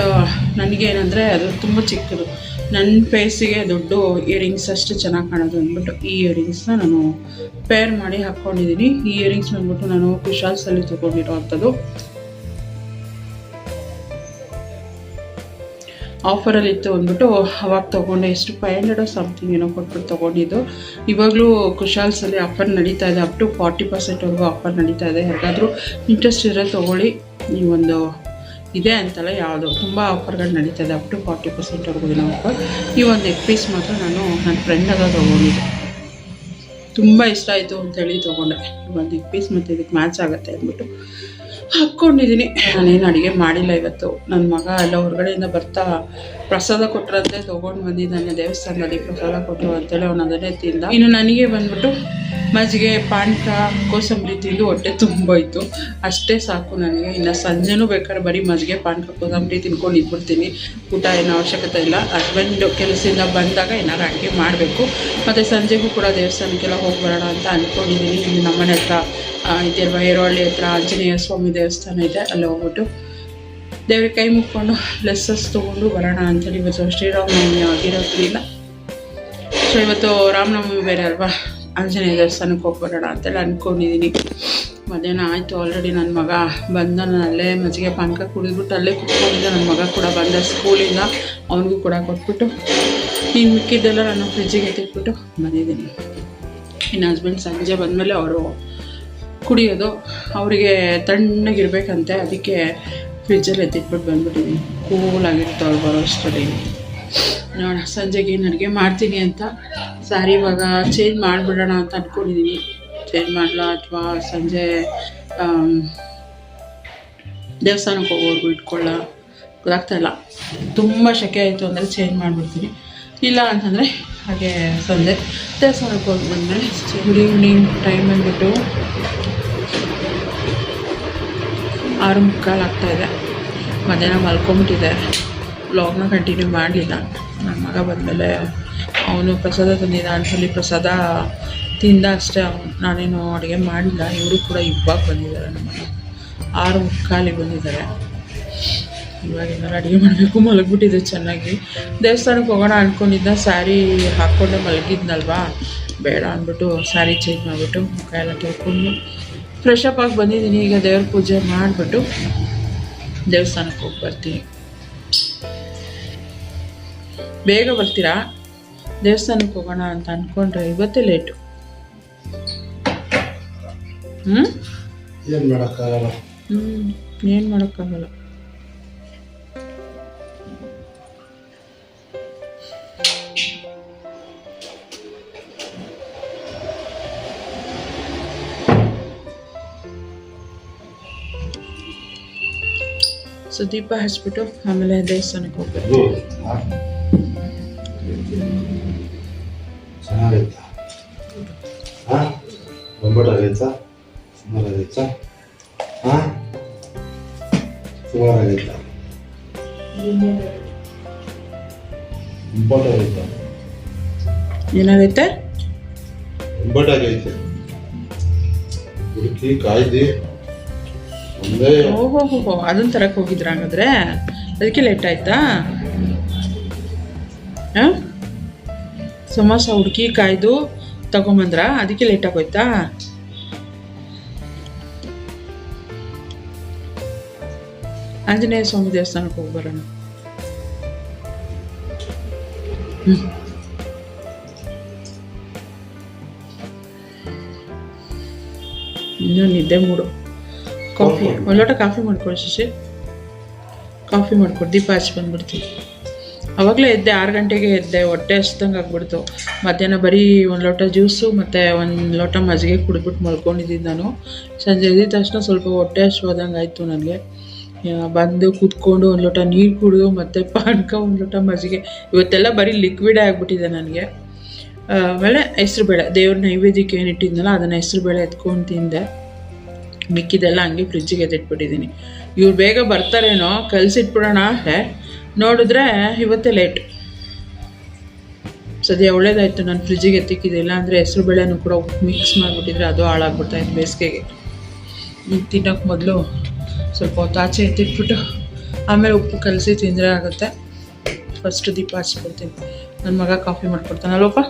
ನನಗೇನೆಂದರೆ ಅದು ತುಂಬ ಚಿಕ್ಕದು, ನನ್ನ ಫೇಸಿಗೆ ದೊಡ್ಡ ಇಯರಿಂಗ್ಸ್ ಅಷ್ಟು ಚೆನ್ನಾಗಿ ಕಾಣೋದು ಅಂದ್ಬಿಟ್ಟು ಈ ಇಯರಿಂಗ್ಸ್ನ ನಾನು ಪೇರ್ ಮಾಡಿ ಹಾಕ್ಕೊಂಡಿದ್ದೀನಿ. ಈ ಇಯರಿಂಗ್ಸ್ ಬಂದ್ಬಿಟ್ಟು ನಾನು ಕುಶಾಲ್ಸಲ್ಲಿ ತೊಗೊಂಡಿರೋ ಅಂಥದ್ದು. ಆಫರಲ್ಲಿ ಇತ್ತು ಅಂದ್ಬಿಟ್ಟು ಅವಾಗ ತೊಗೊಂಡೆ. ಎಷ್ಟು 500 ಸಮಥಿಂಗ್ ಏನೋ ಕೊಟ್ಬಿಟ್ಟು ತೊಗೊಂಡಿದ್ದು. ಇವಾಗಲೂ ಕುಶಾಲ್ಸಲ್ಲಿ ಆಫರ್ ನಡೀತಾ ಇದೆ, ಅಪ್ ಟು 40%ವರೆಗೂ ಆಫರ್ ನಡೀತಾ ಇದೆ. ಯಾರಿಗಾದರೂ ಇಂಟ್ರೆಸ್ಟ್ ಇದ್ದರೆ ತೊಗೊಳ್ಳಿ. ಈ ಒಂದು ಇದೆ ಅಂತಲ್ಲ, ಯಾವುದೋ ತುಂಬ ಆಫರ್ಗಳು ನಡೀತಾ ಇದೆ, ಅಪ್ ಟು 40%ವರೆಗೂ ಏನೋ ಆಫರ್. ಈ ಒಂದು ನೆಕ್ ಪೀಸ್ ಮಾತ್ರ ನಾನು ನನ್ನ ಫ್ರೆಂಡಾಗ ತೊಗೊಂಡಿದ್ದೆ. ತುಂಬ ಇಷ್ಟ ಆಯಿತು ಅಂತೇಳಿ ತೊಗೊಂಡೆ. ಈ ಒಂದು ನೆಕ್ ಪೀಸ್ ಮತ್ತು ಇದಕ್ಕೆ ಮ್ಯಾಚ್ ಆಗುತ್ತೆ ಅಂದ್ಬಿಟ್ಟು ಹಾಕ್ಕೊಂಡಿದ್ದೀನಿ. ನಾನೇನು ಅಡುಗೆ ಮಾಡಿಲ್ಲ ಇವತ್ತು. ನನ್ನ ಮಗ ಎಲ್ಲ ಹೊರಗಡೆಯಿಂದ ಬರ್ತಾ ಪ್ರಸಾದ ಕೊಟ್ಟರಂತೆ ತೊಗೊಂಡು ಬಂದಿದ್ದಾನೆ. ದೇವಸ್ಥಾನದಲ್ಲಿ ಪ್ರಸಾದ ಕೊಟ್ಟರು ಅಂತೇಳಿ ಅವನು ಅದನ್ನೇ ತಿಂದ. ಇನ್ನು ನನಗೆ ಬಂದ್ಬಿಟ್ಟು ಮಜ್ಜಿಗೆ, ಪಾನಕ, ಕೋಸಂಬರಿ ತಿಂದು ಹೊಟ್ಟೆ ತುಂಬೋಯ್ತು. ಅಷ್ಟೇ ಸಾಕು ನನಗೆ. ಇನ್ನು ಸಂಜೆನೂ ಬೇಕಾದ್ರೆ ಬರೀ ಮಜ್ಜಿಗೆ, ಪಾನಕ, ಕೋಸಂಬರಿ ತಿನ್ಕೊಂಡು ಇದ್ಬಿಡ್ತೀನಿ. ಊಟ ಏನೋ ಅವಶ್ಯಕತೆ ಇಲ್ಲ. ಹಸ್ಬೆಂಡು ಕೆಲಸದಿಂದ ಬಂದಾಗ ಏನಾದ್ರು ಅಡುಗೆ ಮಾಡಬೇಕು. ಮತ್ತು ಸಂಜೆಗೂ ಕೂಡ ದೇವಸ್ಥಾನಕ್ಕೆಲ್ಲ ಹೋಗಿ ಬರೋಣ ಅಂತ ಅಂದ್ಕೊಂಡಿದ್ದೀನಿ. ಇಲ್ಲಿ ನಮ್ಮನೆ ಹತ್ರ ಇದೆಲ್ವ, ಏರೋಹಳ್ಳಿ ಹತ್ರ ಆಂಜನೇಯ ಸ್ವಾಮಿ ದೇವಸ್ಥಾನ ಇದೆ, ಅಲ್ಲಿ ಹೋಗ್ಬಿಟ್ಟು ದೇವ್ರಿಗೆ ಕೈ ಮುಕ್ಕೊಂಡು ಲೆಸ್ಸಸ್ ತೊಗೊಂಡು ಬರೋಣ ಅಂತೇಳಿ. ಇವತ್ತು ಶ್ರೀರಾಮನವಮಿ ಆಗಿರೋದ್ರಿಂದ, ಸೊ ಇವತ್ತು ರಾಮನವಮಿ ಬೇರೆ ಅಲ್ವಾ, ಆಂಜನೇಯ ದೇವಸ್ಥಾನಕ್ಕೆ ಹೋಗಿ ಬರೋಣ ಅಂತೇಳಿ ಅಂದ್ಕೊಂಡಿದ್ದೀನಿ. ಮಧ್ಯಾಹ್ನ ಆಯಿತು ಆಲ್ರೆಡಿ. ನನ್ನ ಮಗ ಬಂದ, ನಾನು ಅಲ್ಲೇ ಮಜ್ಜಿಗೆ ಪಾನಕ ಕುಡಿದ್ಬಿಟ್ಟು ಅಲ್ಲೇ ಕುತ್ಕೊಂಡಿದ್ದೆ. ನನ್ನ ಮಗ ಕೂಡ ಬಂದ ಸ್ಕೂಲಿಂದ, ಅವನಿಗೂ ಕೂಡ ಕೊಟ್ಬಿಟ್ಟು ಇನ್ನು ಮಿಕ್ಕಿದ್ದೆಲ್ಲ ನಾನು ಫ್ರಿಜ್ಜಿಗೆ ಎತ್ತಿಟ್ಬಿಟ್ಟು ಬಂದಿದ್ದೀನಿ. ಇನ್ನು ಹಸ್ಬೆಂಡ್ ಸಂಜೆ ಬಂದಮೇಲೆ ಅವರು ಕುಡಿಯೋದು, ಅವರಿಗೆ ತಣ್ಣಗಿರ್ಬೇಕಂತೆ, ಅದಕ್ಕೆ ಫ್ರಿಜ್ಜಲ್ಲಿ ಎತ್ತಿಟ್ಬಿಟ್ಟು ಬಂದ್ಬಿಟ್ಟಿದ್ದೀನಿ. ಕೂಲಾಗಿರುತ್ತೆ ಅವ್ರು ಬರೋ ಅಷ್ಟರಲ್ಲಿ. ನೋಡೋಣ ಸಂಜೆಗೆ ಏನು ಅಡುಗೆ ಮಾಡ್ತೀನಿ ಅಂತ. ಸ್ಯಾರಿ ಇವಾಗ ಚೇಂಜ್ ಮಾಡಿಬಿಡೋಣ ಅಂತ ಅಂದ್ಕೊಂಡಿದ್ದೀನಿ. ಚೇಂಜ್ ಮಾಡಲಾ ಅಥವಾ ಸಂಜೆ ದೇವಸ್ಥಾನಕ್ಕೆ ಹೋಗೋರ್ಗು ಇಟ್ಕೊಳ್ಳ ಗೊತ್ತಾಗ್ತಾಯಿಲ್ಲ. ತುಂಬ ಸೆಕೆ ಆಯಿತು ಅಂದರೆ ಚೇಂಜ್ ಮಾಡಿಬಿಡ್ತೀನಿ, ಇಲ್ಲ ಅಂತಂದರೆ ಹಾಗೆ ಸಂಜೆ ದೇವಸ್ಥಾನಕ್ಕೆ ಹೋಗಿ ಬಂದಮೇಲೆ. Good evening. ಟೈಮ್ ಬಂದ್ಬಿಟ್ಟು 6:45 ಆಗ್ತಾಯಿದೆ. ಮಧ್ಯಾಹ್ನ ಮಲ್ಕೊಂಬಿಟ್ಟಿದೆ. ವ್ಲಾಗ್ನ ಕಂಟಿನ್ಯೂ ಮಾಡಲಿಲ್ಲ. ನನ್ನ ಮಗ ಬಂದಮೇಲೆ ಅವನು ಪ್ರಸಾದ ತಂದಿದ್ದ ಅಂಥೇಳಿ ಪ್ರಸಾದ ತಿಂದ ಅಷ್ಟೇ. ನಾನೇನು ಅಡುಗೆ ಮಾಡಿಲ್ಲ. ಇವರು ಕೂಡ ಇವಾಗ ಬಂದಿದ್ದಾರೆ. ನಮ್ಮ 6:45 ಬಂದಿದ್ದಾರೆ. ಇವಾಗ ಏನಾರು ಅಡುಗೆ ಮಾಡಬೇಕು. ಮಲಗಿಬಿಟ್ಟಿದೆ ಚೆನ್ನಾಗಿ. ದೇವಸ್ಥಾನಕ್ಕೆ ಹೋಗೋಣ ಅಂದ್ಕೊಂಡಿದ್ದ, ಸ್ಯಾರಿ ಹಾಕ್ಕೊಂಡೆ ಮಲಗಿದ್ನಲ್ವಾ, ಬೇಡ ಅಂದ್ಬಿಟ್ಟು ಸ್ಯಾರಿ ಚೇಂಜ್ ಮಾಡಿಬಿಟ್ಟು ಮುಖ ಎಲ್ಲ ತೊಳ್ಕೊಂಡು ಫ್ರೆಶ್ ಅಪ್ ಆಗಿ ಬಂದಿದ್ದೀನಿ. ಈಗ ದೇವ್ರ ಪೂಜೆ ಮಾಡಿಬಿಟ್ಟು ದೇವಸ್ಥಾನಕ್ಕೆ ಹೋಗಿ ಬರ್ತೀನಿ. ಬೇಗ ಬರ್ತೀರಾ? ದೇವಸ್ಥಾನಕ್ಕೆ ಹೋಗೋಣ ಅಂತ ಅಂದ್ಕೊಂಡ್ರೆ ಇವತ್ತೇ ಲೇಟು. ಏನು ಮಾಡೋಕ್ಕಾಗಲ್ಲ. ಏನು ಮಾಡೋಕ್ಕಾಗಲ್ಲ. ಸೊ ದೀಪ ಹಚ್ಬಿಟ್ಟು ಆಮೇಲೆ ದೇವಸ್ಥಾನಕ್ಕೆ ಹೋಗ್ಬೇಕು. ಚೆನ್ನಾಗೈತಾ? ಹಾಂ, ಬೊಂಬಾಟಾಗೈತಾ? ಸುಮಾರಾಗೈತಾ? ಹಾಂ, ಸುಮಾರಾಗೈತಾ? ಬೊಂಬಾಟಾಗೈತಾ? ಏನಾಗೈತೆ? ಬೊಂಬಾಟಾಗೈತೆ. ಹುಡುಕಿ ಕಾಯ್ದು ಒಂದೇ. ಓಹೋ, ಅದನ್ನ ತರಕ್ಕೆ ಹೋಗಿದ್ರ ಹಾಗಾದ್ರೆ? ಅದಕ್ಕೆ ಲೇಟ್ ಆಯ್ತಾ? ಸಮೋಸ ಹುಡುಕಿ ಕಾಯ್ದು ತಗೊಂಬಂದ್ರ, ಅದಕ್ಕೆ ಲೇಟ್ ಆಗೋಯ್ತಾ? ಆಂಜನೇಯ ಸ್ವಾಮಿ ದೇವಸ್ಥಾನಕ್ಕೆ ಹೋಗಿ ಬರೋಣ. ಇನ್ನೂ ನಿದ್ದೆ ಮೂಡು. ಕಾಫಿ, ಒಂದು ಲೋಟ ಕಾಫಿ ಮಾಡ್ಕೊಡು ಶಶಿ. ಕಾಫಿ ಮಾಡ್ಕೊಡು, ದೀಪ ಹಚ್ಚಿ ಬಂದ್ಬಿಡ್ತೀನಿ. ಅವಾಗಲೇ ಎದ್ದೆ, 6 ಗಂಟೆಗೆ ಎದ್ದೆ. ಹೊಟ್ಟೆ ಹಚ್ದಂಗೆ ಆಗ್ಬಿಡ್ತು. ಮಧ್ಯಾಹ್ನ ಬರೀ 1 ಲೋಟ ಜ್ಯೂಸು ಮತ್ತು 1 ಲೋಟ ಮಜ್ಜಿಗೆ ಕುಡಿದ್ಬಿಟ್ಟು ಮಲ್ಕೊಂಡಿದ್ದೀನಿ ನಾನು. ಸಂಜೆ ಎದ್ದಿದ ತಕ್ಷಣ ಸ್ವಲ್ಪ ಹೊಟ್ಟೆ ಹಚ್ಬೋದಂಗೆ ಆಯಿತು ನನಗೆ. ಬಂದು ಕೂತ್ಕೊಂಡು 1 ಲೋಟ ನೀರು ಕುಡಿದು ಮತ್ತು ಪಾನಕ 1 ಲೋಟ ಮಜ್ಜಿಗೆ. ಇವತ್ತೆಲ್ಲ ಬರೀ ಲಿಕ್ವಿಡೇ ಆಗಿಬಿಟ್ಟಿದೆ ನನಗೆ. ಆಮೇಲೆ ಹೆಸ್ರುಬೇಳೆ, ದೇವ್ರ ನೈವೇದ್ಯಕ್ಕೆ ಏನಿಟ್ಟಿದ್ನಲ್ಲ ಅದನ್ನು ಹೆಸ್ರುಬೇಳೆ ಎತ್ಕೊಂಡು ತಿಂದೆ. ಮಿಕ್ಕಿದೆಲ್ಲ ಹಂಗೆ ಫ್ರಿಜ್ಜಿಗೆ ಎತ್ತಿಟ್ಬಿಟ್ಟಿದ್ದೀನಿ. ಇವ್ರು ಬೇಗ ಬರ್ತಾರೇನೋ ಕಲಸಿಟ್ಬಿಡೋಣ ಅಂದರೆ ನೋಡಿದ್ರೆ ಇವತ್ತೇ ಲೇಟ್. ಸದ್ಯ ಒಳ್ಳೇದಾಯಿತು ನಾನು ಫ್ರಿಜ್ಜಿಗೆ ಎತ್ತಿಕ್ಕಿದ್ದಿಲ್ಲ, ಅಂದರೆ ಹೆಸ್ರು ಬೇಳೆನೂ ಕೂಡ ಉಪ್ಪು ಮಿಕ್ಸ್ ಮಾಡಿಬಿಟ್ಟಿದ್ರೆ ಅದು ಹಾಳಾಗ್ಬಿಡ್ತಾಯಿತ್ತು ಬೇಸಿಗೆಗೆ. ಈಗ ತಿನ್ನೋಕ್ಕೆ ಮೊದಲು ಸ್ವಲ್ಪ ಹೊತ್ತು ಆಚೆ ಎತ್ತಿಟ್ಬಿಟ್ಟು ಆಮೇಲೆ ಉಪ್ಪು ಕಲಸಿ ತಿಂದರೆ ಆಗುತ್ತೆ. ಫಸ್ಟ್ ದೀಪ ಹಚ್ಕೊಡ್ತೀನಿ. ನನ್ನ ಮಗ ಕಾಫಿ ಮಾಡ್ಕೊಡ್ತಾನಲ್ವಪ್ಪ.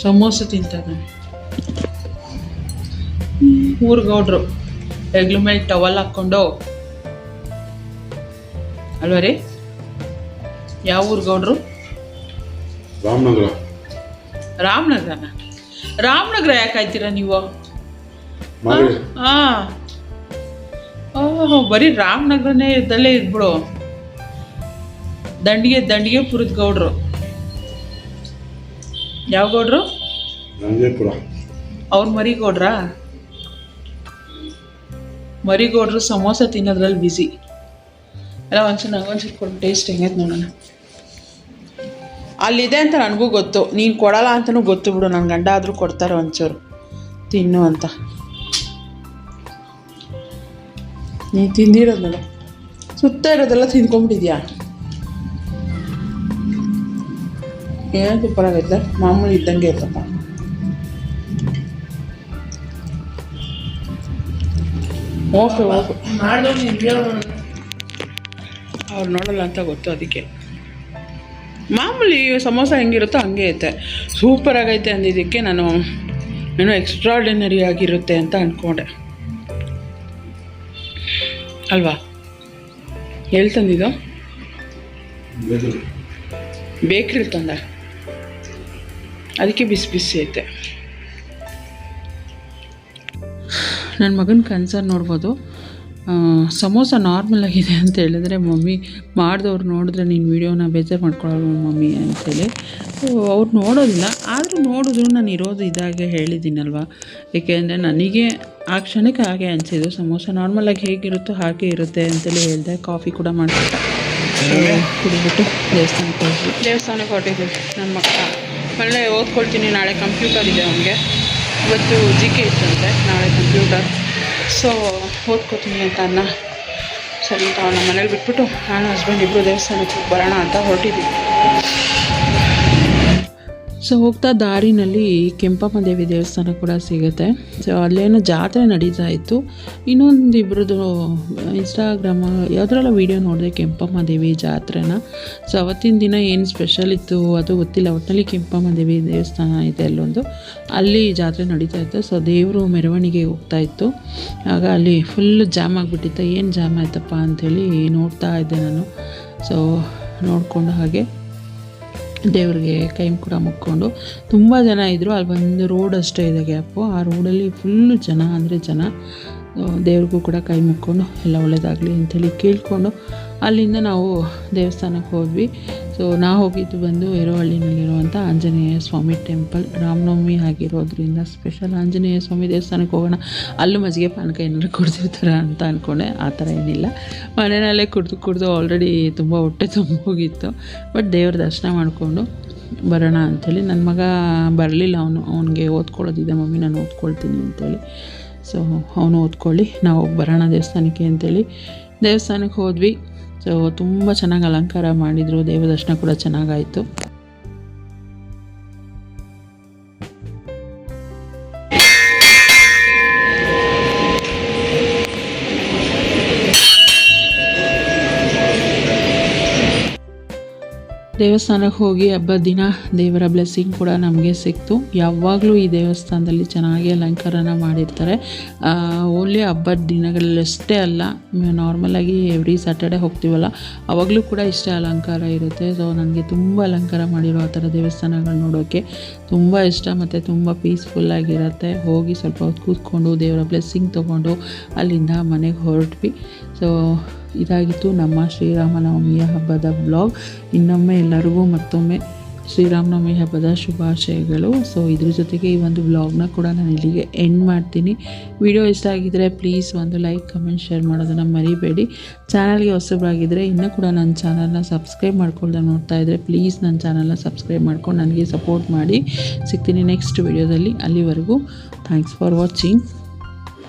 ಸಮೋಸ ತಿಂತಾನೆ. ಊರ್ಗೌಡ್ರು ಹೆಗ್ಲ ಮೇಲೆ ಟವಲ್ ಹಾಕ್ಕೊಂಡು ಅಲ್ವ ರೀ? ಯಾವ ಊರ್ಗೌಡ್ರು? ರಾಮನಗರ. ರಾಮನಗರನ? ರಾಮನಗರ ಯಾಕೆ ಆಯ್ತೀರಾ ನೀವು? ಹಾಂ, ಓಹೋ, ಬರೀ ರಾಮನಗರನೇ ಇದ್ದಲ್ಲೇ ಇದ್ಬಿಡು. ದಂಡಿಗೆಪುರದ ಗೌಡ್ರು. ಯಾವ ಗೌಡ್ರು? ನಂಜೇಪುರ. ಅವ್ರು ಮರಿಗೌಡ್ರಾ? ಮರಿಗೌಡ್ರು ಸಮೋಸ ತಿನ್ನೋದ್ರಲ್ಲಿ ಬ್ಯುಸಿ. ಎಲ್ಲ ನಂಗೊಂಚೂರು ಕೊಡು, ಟೇಸ್ಟ್ ಹೆಂಗೈತೆ ನೋಡೋಣ. ಅಲ್ಲಿದೆ ಅಂತ ನನಗೂ ಗೊತ್ತು, ನೀನು ಕೊಡಲ್ಲ ಅಂತಲೂ ಗೊತ್ತು ಬಿಡು. ನನ್ನ ಗಂಡ ಆದರೂ ಕೊಡ್ತಾರೆ ಒಂಚೂರು ತಿನ್ನು ಅಂತ. ನೀನು ತಿಂದಿರೋದಲ್ಲ, ಸುತ್ತ ಇರೋದೆಲ್ಲ ತಿಂದ್ಕೊಂಬಿಟ್ಟಿದ್ಯಾ? ಏನು ಸೂಪರ್ ಆಗೈತೆ, ಮಾಮೂಲಿ ಇದ್ದಂಗೆ ಇರ್ತಪ್ಪ. ಓಕೆ ಅವ್ರು ನೋಡಲ್ಲ ಅಂತ ಗೊತ್ತು, ಅದಕ್ಕೆ. ಮಾಮೂಲಿ ಸಮೋಸ ಹೆಂಗಿರುತ್ತೋ ಹಂಗೆ ಐತೆ. ಸೂಪರ್ ಆಗೈತೆ ಅಂದಿದ್ದಕ್ಕೆ ನಾನು ಏನೋ ಎಕ್ಸ್ಟ್ರಾರ್ಡಿನರಿ ಆಗಿರುತ್ತೆ ಅಂತ ಅಂದ್ಕೊಂಡೆ ಅಲ್ವಾ? ಹೇಳ್ತಂದಿದ್ದು ಬೇಕ್ರಿ ತಂದ, ಅದಕ್ಕೆ ಬಿಸಿ ಬಿಸಿ ಐತೆ. ನನ್ನ ಮಗನ ಕನ್ಸರ್ ನೋಡ್ಬೋದು. ಸಮೋಸ ನಾರ್ಮಲ್ ಆಗಿದೆ ಅಂತ ಹೇಳಿದ್ರೆ, ಮಮ್ಮಿ ಮಾಡಿದವ್ರು ನೋಡಿದ್ರೆ ನೀನು ವೀಡಿಯೋನ ಬೇಜಾರು ಮಾಡ್ಕೊಳ್ಳೋ ಮಮ್ಮಿ ಅಂತೇಳಿ ಅವ್ರು ನೋಡೋದಿಲ್ಲ. ಆದರೂ ನೋಡಿದ್ರು ನಾನು ಇರೋದು ಇದಾಗೆ ಹೇಳಿದ್ದೀನಲ್ವ. ಏಕೆಂದರೆ ನನಗೆ ಆ ಕ್ಷಣಕ್ಕೆ ಹಾಗೆ ಅನಿಸಿದ್ದು, ಸಮೋಸ ನಾರ್ಮಲಾಗಿ ಹೇಗಿರುತ್ತೋ ಹಾಗೆ ಇರುತ್ತೆ ಅಂತೇಳಿ ಹೇಳಿದೆ. ಕಾಫಿ ಕೂಡ ಮಾಡಿಬಿಟ್ಟು ಕುಡಿದ್ಬಿಟ್ಟು ದೇವಸ್ಥಾನಕ್ಕೆ ಹೊರಟಿದ್ದೀವಿ. ನನ್ನ ಮಕ್ಕ ಒಳ್ಳೆ ಓದ್ಕೊಳ್ತೀನಿ, ನಾಳೆ ಕಂಪ್ಯೂಟರ್ ಇದೆ ಅವನಿಗೆ. ಇವತ್ತು GK ಇತ್ತಂತೆ, ನಾಳೆ ಕಂಪ್ಯೂಟರ್. ಸೊ ಓದ್ಕೋತೀನಿ ಅಂತ ಸರಿ ಅಂತ ನಮ್ಮ ಮನೇಲಿ ಬಿಟ್ಬಿಟ್ಟು ನಾನು ಹಸ್ಬೆಂಡ್ ಇಬ್ಬರು ದೇವಸ್ಥಾನಕ್ಕೆ ಬರೋಣ ಅಂತ ಹೊರಟಿದ್ದೀವಿ. ಸೊ ಹೋಗ್ತಾ ದಾರಿನಲ್ಲಿ ಕೆಂಪಮ್ಮ ದೇವಿ ದೇವಸ್ಥಾನ ಕೂಡ ಸಿಗುತ್ತೆ. ಸೊ ಅಲ್ಲೇನೋ ಜಾತ್ರೆ ನಡೀತಾ ಇತ್ತು. ಇನ್ನೊಂದು ಇಬ್ಬರದು ಇನ್ಸ್ಟಾಗ್ರಾಮ ಯಾವುದ್ರಲ್ಲ ವೀಡಿಯೋ ನೋಡಿದೆ ಕೆಂಪಮ್ಮ ದೇವಿ ಜಾತ್ರೆನ. ಸೊ ಅವತ್ತಿನ ದಿನ ಏನು ಸ್ಪೆಷಲ್ ಇತ್ತು ಅದು ಗೊತ್ತಿಲ್ಲ. ಒಟ್ಟಿನಲ್ಲಿ ಕೆಂಪಮ್ಮ ದೇವಿ ದೇವಸ್ಥಾನ ಇದೆ ಅಲ್ಲೊಂದು, ಅಲ್ಲಿ ಜಾತ್ರೆ ನಡೀತಾ ಇತ್ತು. ಸೊ ದೇವರು ಮೆರವಣಿಗೆ ಹೋಗ್ತಾ ಇತ್ತು. ಆಗ ಅಲ್ಲಿ ಫುಲ್ ಜಾಮ್ ಆಗಿಬಿಟ್ಟಿತ್ತು. ಏನು ಜಾಮ್ ಆಯ್ತಪ್ಪ ಅಂಥೇಳಿ ನೋಡ್ತಾ ಇದ್ದೆ ನಾನು. ಸೊ ನೋಡಿಕೊಂಡು ಹಾಗೆ ದೇವ್ರಿಗೆ ಕೈ ಕೂಡ ಮುಕ್ಕೊಂಡು ತುಂಬ ಜನ ಇದ್ದರು. ಅಲ್ಲಿ ಒಂದು ರೋಡ್ ಅಷ್ಟೇ ಇದೆ ಗ್ಯಾಪು, ಆ ರೋಡಲ್ಲಿ ಫುಲ್ಲು ಜನ ಅಂದರೆ ಜನ. ದೇವ್ರಿಗೂ ಕೂಡ ಕೈ ಮುಕ್ಕೊಂಡು ಎಲ್ಲ ಒಳ್ಳೆಯದಾಗಲಿ ಅಂಥೇಳಿ ಕೇಳಿಕೊಂಡು ಅಲ್ಲಿಂದ ನಾವು ದೇವಸ್ಥಾನಕ್ಕೆ ಹೋದ್ವಿ. ಸೊ ನಾವು ಹೋಗಿದ್ದು ಬಂದು ಎರವಹಳ್ಳಿನಲ್ಲಿರುವಂಥ ಆಂಜನೇಯ ಸ್ವಾಮಿ ಟೆಂಪಲ್. ರಾಮನವಮಿ ಆಗಿರೋದ್ರಿಂದ ಸ್ಪೆಷಲ್ ಆಂಜನೇಯ ಸ್ವಾಮಿ ದೇವಸ್ಥಾನಕ್ಕೆ ಹೋಗೋಣ, ಅಲ್ಲೂ ಮಜ್ಜಿಗೆ ಪಾನಕ ಏನಾದ್ರು ಕೊಡ್ತಿರ್ತಾರೆ ಅಂತ ಅಂದ್ಕೊಂಡೆ. ಆ ಥರ ಏನಿಲ್ಲ, ಮನೆಯಲ್ಲೇ ಕುಡಿದು ಆಲ್ರೆಡಿ ತುಂಬ ಹೊಟ್ಟೆ ತುಂಬ ಹೋಗಿತ್ತು. ಬಟ್ ದೇವ್ರ ದರ್ಶನ ಮಾಡಿಕೊಂಡು ಬರೋಣ ಅಂಥೇಳಿ. ನನ್ನ ಮಗ ಬರಲಿಲ್ಲ, ಅವನಿಗೆ ಓದ್ಕೊಳ್ಳೋದಿದೆ, ಮಮ್ಮಿ ನಾನು ಓದ್ಕೊಳ್ತೀನಿ ಅಂಥೇಳಿ. ಸೊ ಅವನು ಓದ್ಕೊಳ್ಳಿ, ನಾವು ಹೋಗಿ ಬರೋಣ ದೇವಸ್ಥಾನಕ್ಕೆ ಅಂತೇಳಿ ದೇವಸ್ಥಾನಕ್ಕೆ ಹೋದ್ವಿ. ಸೊ ತುಂಬ ಚೆನ್ನಾಗಿ ಅಲಂಕಾರ ಮಾಡಿದರು, ದೇವ ದರ್ಶನ ಕೂಡ ಚೆನ್ನಾಗಾಯಿತು. ದೇವಸ್ಥಾನಕ್ಕೆ ಹೋಗಿ ಹಬ್ಬದ ದಿನ ದೇವರ ಬ್ಲೆಸ್ಸಿಂಗ್ ಕೂಡ ನಮಗೆ ಸಿಕ್ತು. ಯಾವಾಗಲೂ ಈ ದೇವಸ್ಥಾನದಲ್ಲಿ ಚೆನ್ನಾಗಿ ಅಲಂಕಾರನ ಮಾಡಿರ್ತಾರೆ. ಓನ್ಲಿ ಹಬ್ಬದ ದಿನಗಳಲ್ಲಷ್ಟೇ ಅಲ್ಲ, ನಾರ್ಮಲಾಗಿ ಎವ್ರಿ ಸ್ಯಾಟರ್ಡೆ ಹೋಗ್ತೀವಲ್ಲ ಆವಾಗಲೂ ಕೂಡ ಇಷ್ಟೇ ಅಲಂಕಾರ ಇರುತ್ತೆ. ಸೊ ನನಗೆ ತುಂಬ ಅಲಂಕಾರ ಮಾಡಿರೋ ಆ ಥರ ದೇವಸ್ಥಾನಗಳು ನೋಡೋಕ್ಕೆ ತುಂಬ ಇಷ್ಟ, ಮತ್ತು ತುಂಬ ಪೀಸ್ಫುಲ್ಲಾಗಿರುತ್ತೆ. ಹೋಗಿ ಸ್ವಲ್ಪ ಹೊತ್ತು ಕೂತ್ಕೊಂಡು ದೇವರ ಬ್ಲೆಸ್ಸಿಂಗ್ ತೊಗೊಂಡು ಅಲ್ಲಿಂದ ಮನೆಗೆ ಹೊರಟ್ವಿ. ಸೊ ಇದಾಗಿತ್ತು ನಮ್ಮ ಶ್ರೀರಾಮನವಮಿಯ ಹಬ್ಬದ ಬ್ಲಾಗ್. ಇನ್ನೊಮ್ಮೆ ಎಲ್ಲರಿಗೂ ಮತ್ತೊಮ್ಮೆ ಶ್ರೀರಾಮನವಮಿ ಹಬ್ಬದ ಶುಭಾಶಯಗಳು. ಸೊ ಇದ್ರ ಜೊತೆಗೆ ಈ ಒಂದು ಬ್ಲಾಗ್ನ ಕೂಡ ನಾನು ಇಲ್ಲಿಗೆ ಎಂಡ್ ಮಾಡ್ತೀನಿ. ವಿಡಿಯೋ ಇಷ್ಟ ಆಗಿದ್ದರೆ ಪ್ಲೀಸ್ ಒಂದು ಲೈಕ್, ಕಮೆಂಟ್, ಶೇರ್ ಮಾಡೋದನ್ನು ಮರಿಬೇಡಿ. ಚಾನಲ್ಗೆ ಹೊಸಬರಾಗಿದ್ದರೆ ಇನ್ನೂ ಕೂಡ ನನ್ನ ಚಾನಲ್ನ ಸಬ್ಸ್ಕ್ರೈಬ್ ಮಾಡ್ಕೊಳ್ದೆ ನೋಡ್ತಾ ಇದ್ದರೆ ಪ್ಲೀಸ್ ನನ್ನ ಚಾನಲ್ನ ಸಬ್ಸ್ಕ್ರೈಬ್ ಮಾಡ್ಕೊಂಡು ನನಗೆ ಸಪೋರ್ಟ್ ಮಾಡಿ. ಸಿಗ್ತೀನಿ ನೆಕ್ಸ್ಟ್ ವಿಡಿಯೋದಲ್ಲಿ. ಅಲ್ಲಿವರೆಗೂ ಥ್ಯಾಂಕ್ಸ್ ಫಾರ್ ವಾಚಿಂಗ್.